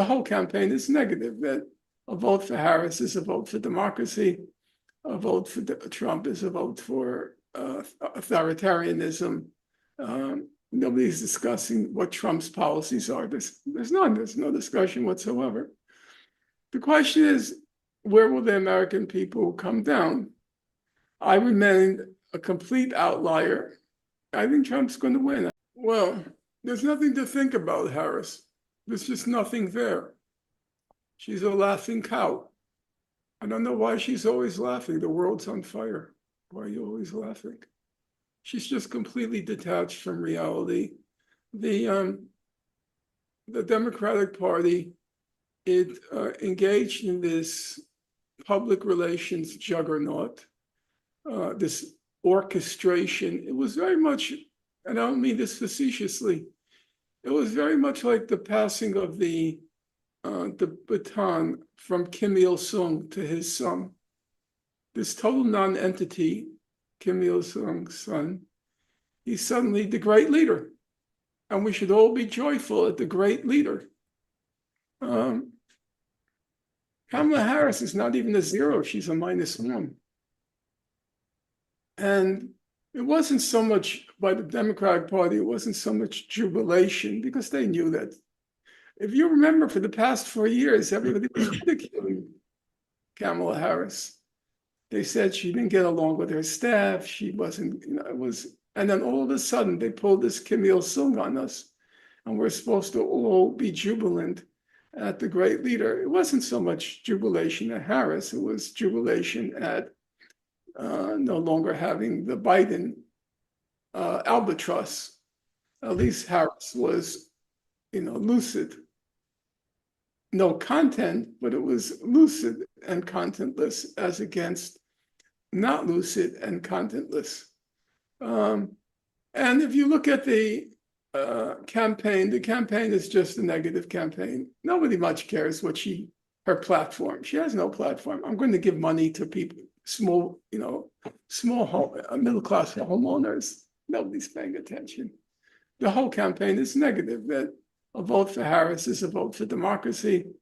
the whole campaign is negative, that a vote for Harris is a vote for democracy, a vote for Trump is a vote for authoritarianism. Nobody's discussing what Trump's policies are. There's no discussion whatsoever. The question is, where will the American people come down? I remain a complete outlier. I think Trump's going to win. Well, there's nothing to think about Harris. There's just nothing there. She's a laughing cow. I don't know why she's always laughing. The world's on fire. Why are you always laughing? She's just completely detached from reality. The Democratic Party, it engaged in this public relations juggernaut, this orchestration. It was very much, and I don't mean this facetiously, it was very much like the passing of the baton from Kim Il-sung to his son. This total non-entity, Kim Il-sung's son, he's suddenly the great leader. And we should all be joyful at the great leader. Kamala Harris is not even a zero, she's a -1. And it wasn't so much by the Democratic Party, it wasn't so much jubilation, because they knew that. If you remember, for the past 4 years, everybody was ridiculing Kamala Harris. They said she didn't get along with her staff. She wasn't, it was, and then all of a sudden they pulled this Kim Il-sung on us, and we're supposed to all be jubilant at the great leader. It wasn't so much jubilation at Harris, it was jubilation at no longer having the Biden albatross. At least Harris was, lucid. No content, but it was lucid and contentless, as against not lucid and contentless. And if you look at the campaign is just a negative campaign. Nobody much cares what her platform. She has no platform. I'm going to give money to people, small middle-class homeowners. Nobody's paying attention. The whole campaign is negative, that a vote for Harris is a vote for democracy,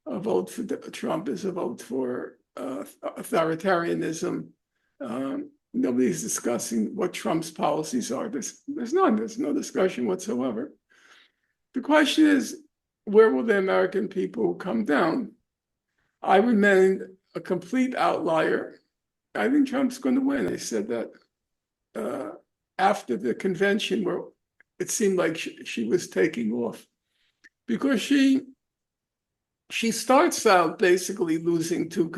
a vote for Trump is a vote for authoritarianism. Nobody's discussing what Trump's policies are. There's no discussion whatsoever. The question is, where will the American people come down? I remain a complete outlier. I think Trump's going to win. I said that after the convention, where it seemed like she was taking off, because she starts out basically losing two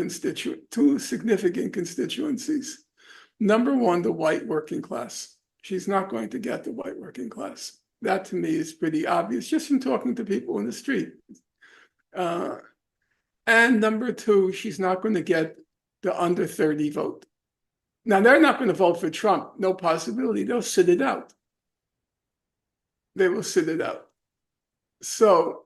significant constituencies. Number one, the white working class. She's not going to get the white working class. That to me is pretty obvious, just from talking to people in the street. And number two, she's not going to get the under 30 vote. Now, they're not going to vote for Trump. No possibility. They'll sit it out. They will sit it out. So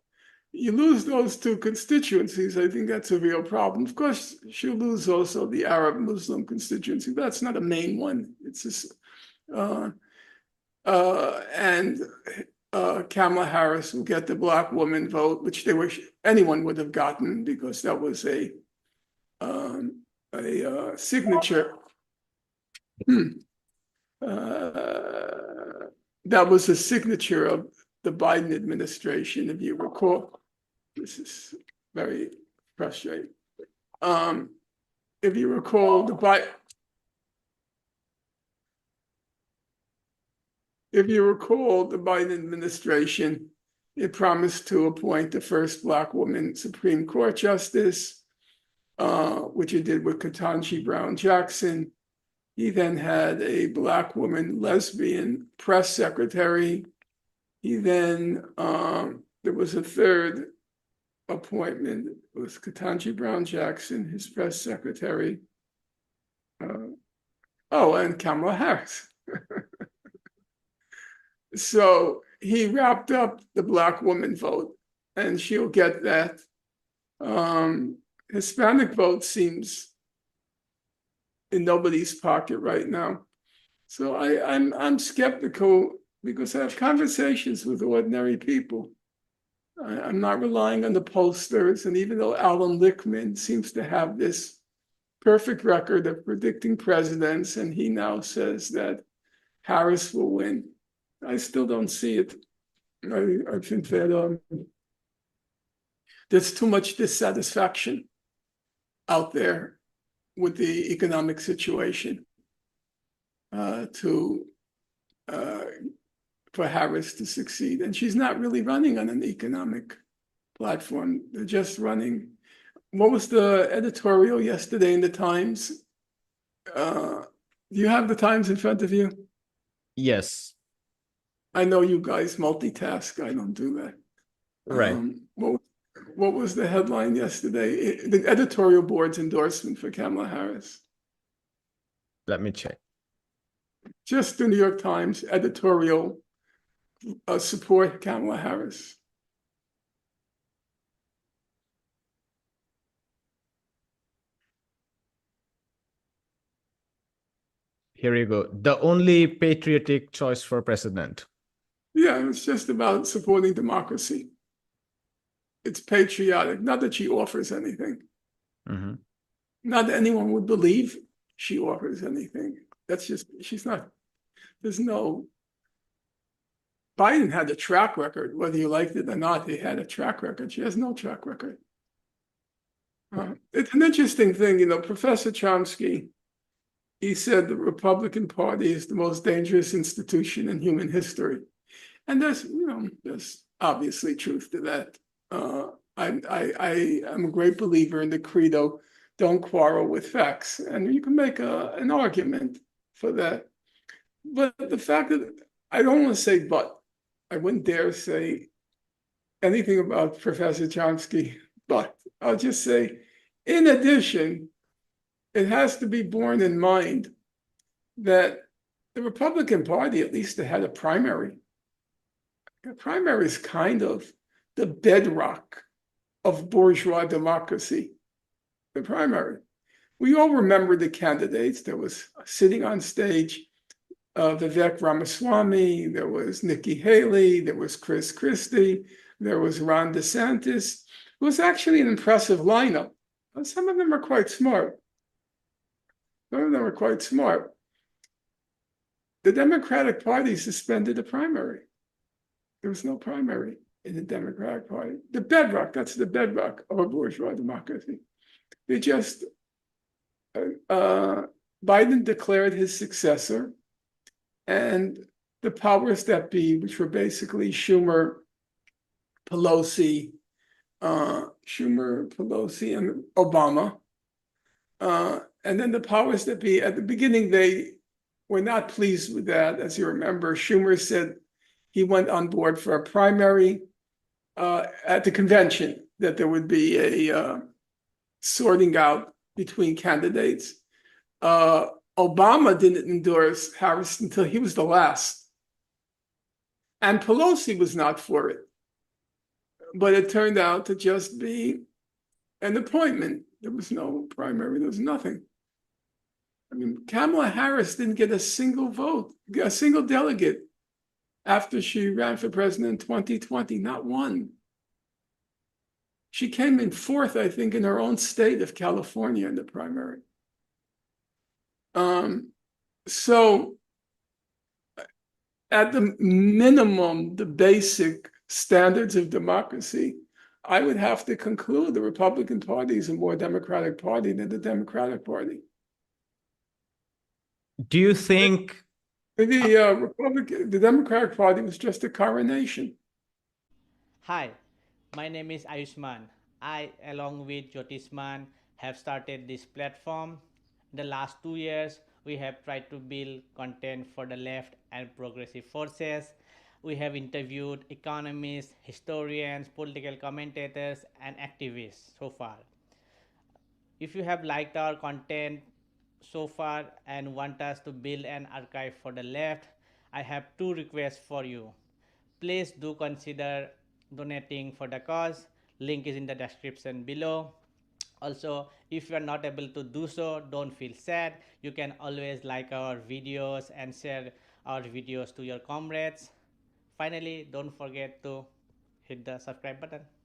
you lose those two constituencies, I think that's a real problem. Of course, she'll lose also the Arab Muslim constituency. That's not a main one. It's just, and Kamala Harris will get the Black woman vote, which anyone would have gotten, because that was a signature. That was a signature of the Biden administration, if you recall. This is very frustrating. If you recall, the Biden administration, it promised to appoint the first Black woman Supreme Court justice, which it did with Ketanji Brown Jackson. He then had a Black woman lesbian press secretary. He then, there was a third appointment with Ketanji Brown Jackson, his press secretary. And Kamala Harris. So he wrapped up the Black woman vote, and she'll get that. Hispanic vote seems in nobody's pocket right now. So I'm skeptical, because I have conversations with ordinary people, I'm not relying on the pollsters. And even though Alan Lichtman seems to have this perfect record of predicting presidents, and he now says that Harris will win, I still don't see it. I think that there's too much dissatisfaction out there with the economic situation to for Harris to succeed. And she's not really running on an economic platform. They're just running. What was the editorial yesterday in the Times? Do you have the Times in front of you? Yes. I know you guys multitask. I don't do that. Right. What was the headline yesterday? The editorial board's endorsement for Kamala Harris. Let me check. Just the New York Times editorial support Kamala Harris. Here you go. The only patriotic choice for president. Yeah, it's just about supporting democracy. It's patriotic. Not that she offers anything. Mm-hmm. Not that anyone would believe she offers anything. That's just, she's not, there's no, Biden had a track record, whether you liked it or not, he had a track record. She has no track record. It's an interesting thing, Professor Chomsky, he said the Republican Party is the most dangerous institution in human history. And there's obviously truth to that. I am a great believer in the credo, don't quarrel with facts. And you can make an argument for that. But the fact that I don't want to say but, I wouldn't dare say anything about Professor Chomsky, but I'll just say, in addition, it has to be borne in mind that the Republican Party at least had a primary. A primary is kind of the bedrock of bourgeois democracy, the primary. We all remember the candidates. There was sitting on stage Vivek Ramaswamy, there was Nikki Haley, there was Chris Christie, there was Ron DeSantis. It was actually an impressive lineup. Some of them are quite smart. The Democratic Party suspended the primary. There was no primary in the Democratic Party. The bedrock, that's the bedrock of a bourgeois democracy. They just, Biden declared his successor, and the powers that be, which were basically Schumer, Pelosi, and Obama. And then the powers that be, at the beginning, they were not pleased with that. As you remember, Schumer said he went on board for a primary at the convention, that there would be a sorting out between candidates. Obama didn't endorse Harris until he was the last. And Pelosi was not for it. But it turned out to just be an appointment. There was no primary, there was nothing. I mean, Kamala Harris didn't get a single vote, a single delegate after she ran for president in 2020, not one. She came in fourth, I think, in her own state of California in the primary. So at the minimum, the basic standards of democracy, I would have to conclude the Republican Party is a more Democratic Party than the Democratic Party. Do you think the Democratic Party was just a coronation? Hi, my name is Ayushman. I, along with Jyotisman, have started this platform. In the last 2 years, we have tried to build content for the left and progressive forces. We have interviewed economists, historians, political commentators, and activists so far. If you have liked our content so far and want us to build an archive for the left, I have two requests for you. Please do consider donating for the cause. Link is in the description below. Also, if you are not able to do so, don't feel sad. You can always like our videos and share our videos to your comrades. Finally, don't forget to hit the subscribe button.